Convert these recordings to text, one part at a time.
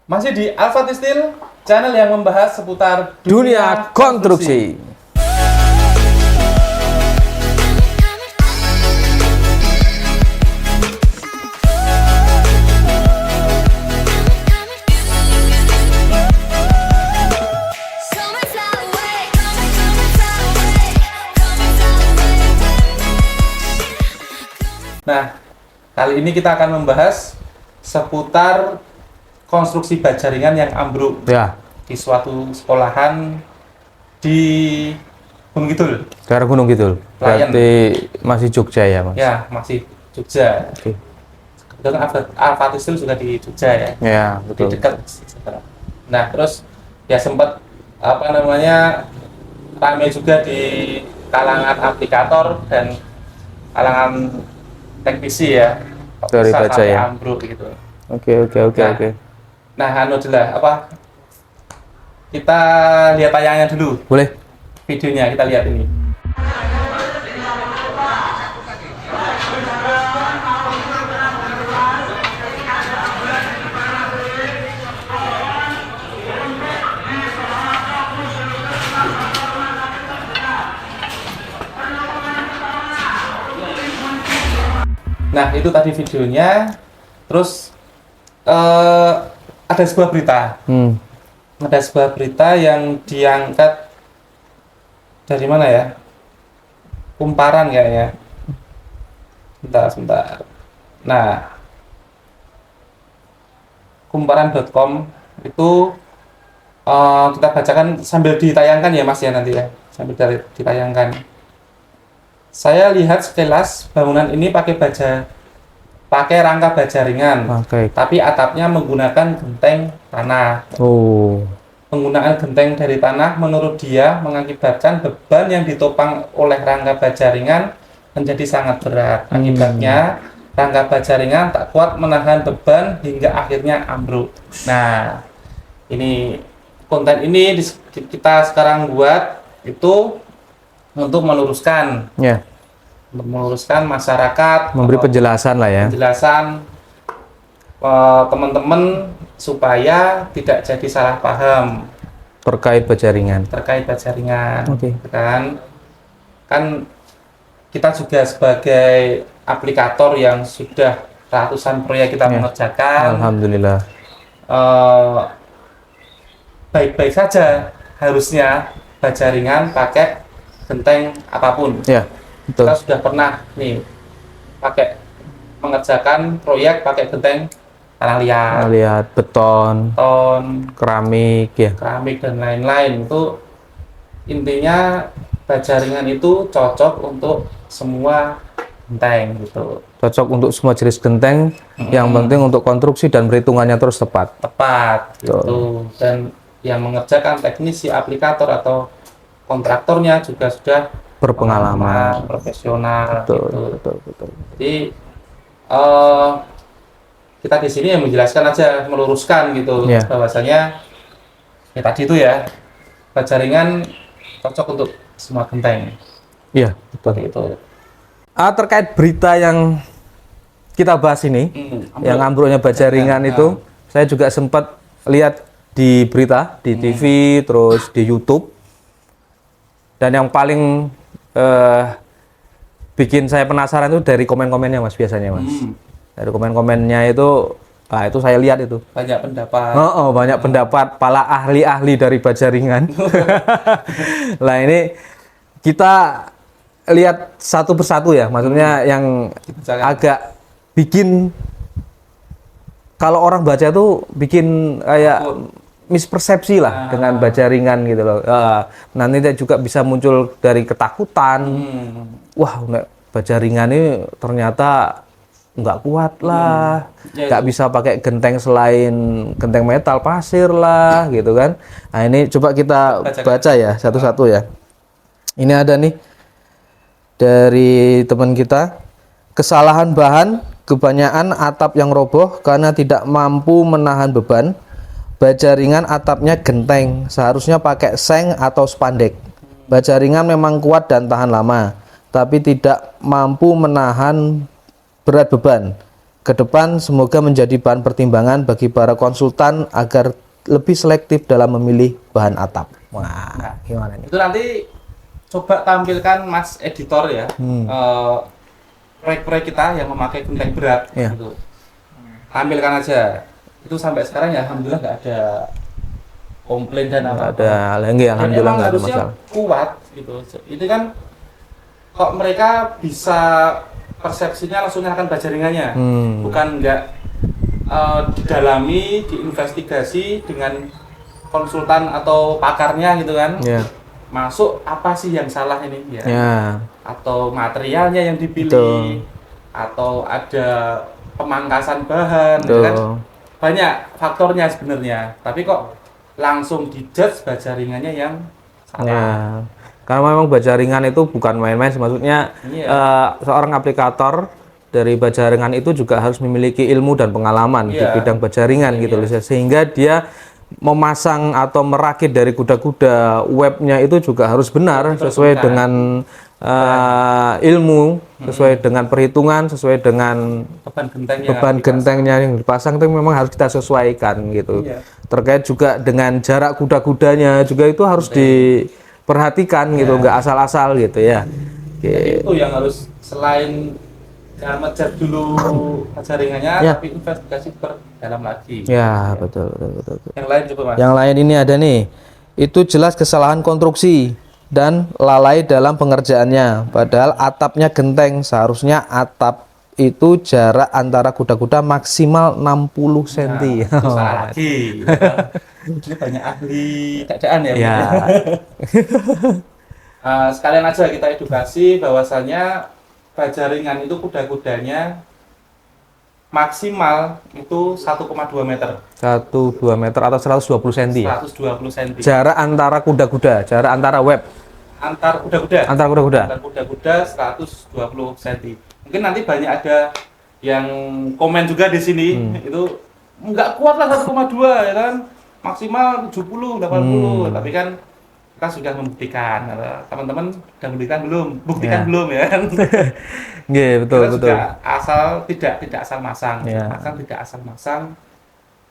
Masih di Alfati Steel, channel yang membahas seputar dunia konstruksi. Nah, kali ini kita akan membahas seputar konstruksi baja ringan yang ambruk Ya, di suatu sekolahan di Gunung Kidul. daerah Gunung Kidul. Layan. Berarti masih Jogja ya, Mas? Ya, masih Jogja. Oke. Kebetulan Alfati Steel juga di Jogja ya. Ya, Di betul. dekat. Nah, terus ya sempat ramai juga di kalangan aplikator dan kalangan teknisi ya. Kok Dari bisa baja sampai ya? ambruk gitu. Oke. Nah, kita lihat tayangannya dulu, Boleh? videonya kita lihat ini. Nah, itu tadi videonya. Terus ada sebuah berita. Ada sebuah berita yang diangkat dari mana ya? Kumparan kayaknya. Sebentar. Nah, kumparan.com itu kita bacakan sambil ditayangkan ya Mas ya nanti ya. Sambil ditayangkan. Saya lihat sekilas bangunan ini pakai rangka baja ringan. Oke. Tapi atapnya menggunakan genteng tanah. Oh. Penggunaan genteng dari tanah menurut dia mengakibatkan beban yang ditopang oleh rangka baja ringan menjadi sangat berat. Akibatnya rangka baja ringan tak kuat menahan beban hingga akhirnya ambruk. Nah, ini konten ini kita sekarang buat itu untuk meluruskan Ya, masyarakat, memberi penjelasan lah ya. penjelasan teman-teman supaya tidak jadi salah paham Terkait baja ringan. terkait baja ringan. Oke. Kan kita juga sebagai aplikator yang sudah ratusan proyek kita Ya. mengerjakan, Alhamdulillah. baik-baik saja harusnya baja ringan pakai genteng apapun. Ya, betul. Kita sudah pernah nih mengerjakan proyek pakai genteng tanah liat, Lihat beton, keramik ya. keramik dan lain-lain. Itu intinya baja ringan itu cocok untuk semua genteng gitu. Cocok untuk semua jenis genteng. Yang penting untuk konstruksi dan perhitungannya terus tepat. Tepat Betul. gitu. Dan yang mengerjakan teknisi, aplikator atau kontraktornya juga sudah Berpengalaman. profesional gitu. Betul. Jadi kita di sini yang menjelaskan aja, meluruskan gitu, Ya. bahwasanya ya tadi itu ya baja ringan cocok untuk semua genteng. Iya, Seperti betul. itu. Terkait berita yang kita bahas ini, yang ambruknya baja ringan itu, saya juga sempat lihat di berita, di TV, terus di YouTube. Dan yang paling bikin saya penasaran itu dari komen-komennya Mas, biasanya Mas. Dari komen-komennya itu saya lihat itu. Banyak pendapat. Banyak pendapat para ahli-ahli dari baja ringan. Lah ini kita lihat satu persatu ya, maksudnya yang agak bikin, kalau orang baca tuh bikin kayak mispersepsi lah dengan baja ringan gitu loh. Nanti juga bisa muncul dari ketakutan. Wah, baja ringan ini ternyata nggak kuat lah, nggak bisa pakai genteng selain genteng metal, pasir lah gitu kan. Nah ini coba kita baca ya satu-satu ya. Ini ada nih dari teman kita, kesalahan bahan, kebanyakan atap yang roboh karena tidak mampu menahan beban. Baja ringan atapnya genteng, seharusnya pakai seng atau spandek. Baja ringan memang kuat dan tahan lama, tapi tidak mampu menahan berat beban. ke depan semoga menjadi bahan pertimbangan bagi para konsultan agar lebih selektif dalam memilih bahan atap. Wah, gimana nih? Itu nanti coba tampilkan Mas editor ya, proyek-proyek kita yang memakai genteng berat, Iya. gitu. Tampilkan aja. Itu sampai sekarang ya alhamdulillah nggak ada komplain dan Nggak apa-apa. ada, alhamdulillah Dan emang nggak ada harusnya masalah. kuat gitu. Itu kan kok mereka bisa persepsinya langsung akan bajaringannya, bukan nggak didalami, diinvestigasi dengan konsultan atau pakarnya gitu kan. Ya. Masuk apa sih yang salah ini ya? Ya. Atau materialnya yang dipilih, Betul. atau ada pemangkasan bahan, gitu kan? Betul. Banyak faktornya sebenarnya. Tapi kok langsung dijudge bajaringannya yang salah. Ya. Karena memang bajaringan itu bukan main-main, maksudnya Iya. seorang aplikator dari bajaringan itu juga harus memiliki ilmu dan pengalaman di Iya. bidang bajaringan gitu loh, sehingga dia memasang atau merakit dari kuda-kuda webnya itu juga harus benar sesuai dengan ilmu, sesuai dengan perhitungan, sesuai dengan beban gentengnya yang dipasang itu memang harus kita sesuaikan gitu. Iya. Terkait juga dengan jarak kuda-kudanya juga itu harus diperhatikan gitu, nggak asal-asal gitu ya. Jadi itu yang harus selain ngejar dulu jaringannya, Ya. tapi investigasi dalam lagi. Ya, betul, betul, betul, betul. Yang lain coba Mas. Yang lain ini ada nih, itu jelas kesalahan konstruksi dan lalai dalam pengerjaannya. Padahal atapnya genteng, seharusnya atap itu jarak antara kuda-kuda maksimal 60 cm. Itu salah lagi. Ini banyak ahli keadaan ya. Ya. Sekalian aja kita edukasi bahwasannya bajaringan itu kuda-kudanya maksimal itu 1,2 meter. 1-2 meter atau 120 cm ya. 120 cm. Jarak antara kuda-kuda, jarak antara web. Antar kuda-kuda. Antar kuda-kuda. Antar kuda-kuda 120 cm. Mungkin nanti banyak ada yang komen juga di sini itu nggak kuat lah 1,2 ya kan. Maksimal 70, 80. Tapi kan kita sudah membuktikan. Teman-teman sudah membuktikan belum? Buktikan Ya. belum ya kan? Iya, betul, Kita betul. juga asal tidak asal masang. Ya. Tidak asal masang.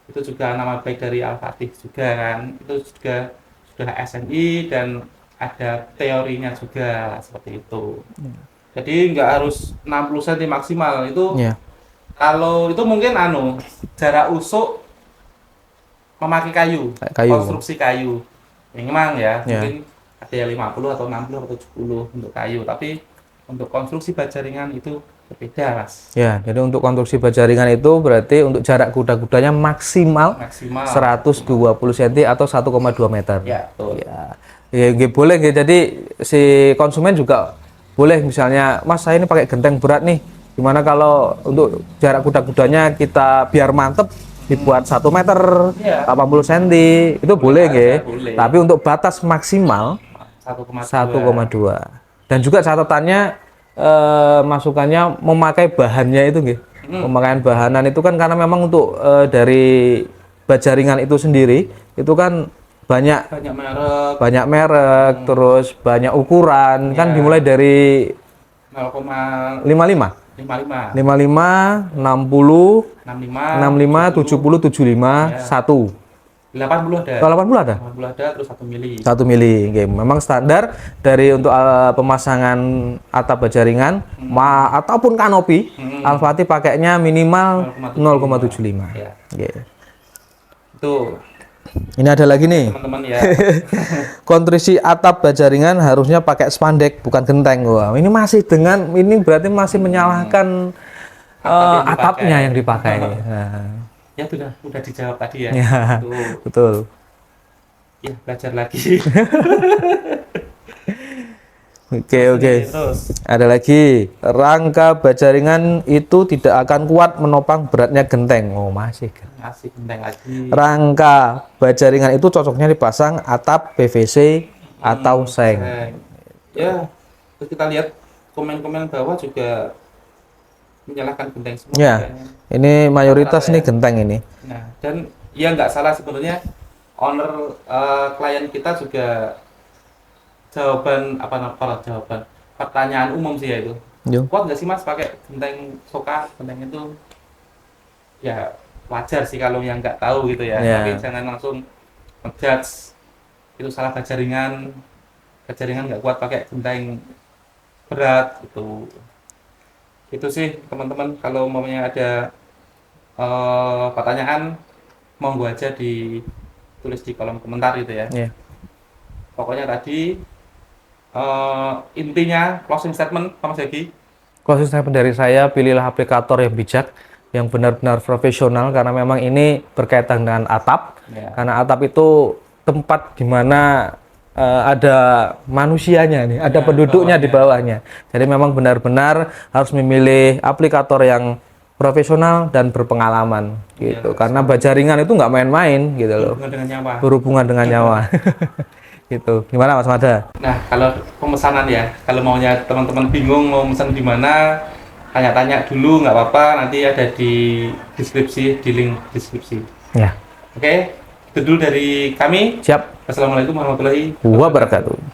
Itu juga nama baik dari Al-Fatih juga kan. Itu juga sudah SNI dan ada teorinya juga seperti itu. Jadi nggak harus 60 cm maksimal itu. Ya. Kalau itu mungkin jarak usuk memakai kayu, Kayu. konstruksi kayu. Memang ya, Ya. mungkin ada yang 50 atau 60 atau 70 untuk kayu, tapi untuk konstruksi bajaringan itu berbeda, Mas. Ya, jadi untuk konstruksi bajaringan itu berarti untuk jarak kuda-kudanya maksimal Maksimal 120 cm atau 1,2 meter. ya, betul. Ya, nggih, boleh nggih. Jadi si konsumen juga boleh misalnya, Mas saya ini pakai genteng berat nih. Gimana kalau untuk jarak kuda-kudanya kita biar mantep dibuat 1 meter, Iya. 80 cm, itu boleh nggih. boleh. Tapi untuk batas maksimal 1,2. 1,2. Dan juga catatannya masukannya memakai bahannya itu nggih. Pemakaian bahanan itu kan karena memang untuk dari bajaringan itu sendiri itu kan banyak banyak merek, terus banyak ukuran kan dimulai dari 0,55, 55, 60, 65, 70, 75, 1. 80 ada. Kalau 80 ada? 80 ada terus 1 mili. 1 mili. Oke, memang standar dari untuk pemasangan atap bajaringan ataupun kanopi Al-Fatih pakainya minimal 0,75. Ya. Oke. Itu Ini ada lagi nih. teman-teman ya. Konstruksi atap bajaringan harusnya pakai spandek bukan genteng. Wah, ini berarti masih menyalahkan atapnya yang dipakai. Nah. Ya udah dijawab tadi ya. Ya, Itu, betul. ya belajar lagi. Oke. Terus Ada lagi, rangka bajaringan itu tidak akan kuat menopang beratnya genteng. Oh, masih. masih genteng lagi. Rangka bajaringan itu cocoknya dipasang atap PVC atau seng. Ya, terus kita lihat komen-komen bawah juga menyalahkan genteng semua. Ya, kayaknya. ini mayoritas Rata-rata nih ya. genteng ini. Nah, dan ya nggak salah sebenarnya owner klien kita juga jawaban pertanyaan umum sih ya itu. Yo. Kuat nggak sih Mas pakai genteng soka, genteng itu ya wajar sih kalau yang nggak tahu gitu ya. Ya. Tapi jangan langsung ngejudge itu salah bajaringan. Bajaringan nggak kuat pakai genteng berat gitu. Itu sih teman-teman, kalau umpamanya ada pertanyaan monggo aja ditulis di kolom komentar gitu ya. Ya. Pokoknya tadi intinya closing statement Pak Mas Yogi. Closing statement dari saya, pilihlah aplikator yang bijak, yang benar-benar profesional, karena memang ini berkaitan dengan atap. Ya. Karena atap itu tempat di mana ada manusianya nih, ada Ya, penduduknya di bawahnya. bawahnya. Jadi memang benar-benar harus memilih aplikator yang profesional dan berpengalaman gitu. Ya, Karena bajaringan itu nggak main-main gitu loh. Berhubungan dengan nyawa. Berhubungan dengan nyawa. Gitu. Gimana Mas Mada? Nah, kalau pemesanan ya, kalau maunya teman-teman bingung mau pesan di mana, tanya-tanya dulu nggak apa-apa, nanti ada di deskripsi, di link deskripsi. Ya. Oke, itu dulu dari kami. Siap. Assalamualaikum warahmatullahi Wabarakatuh.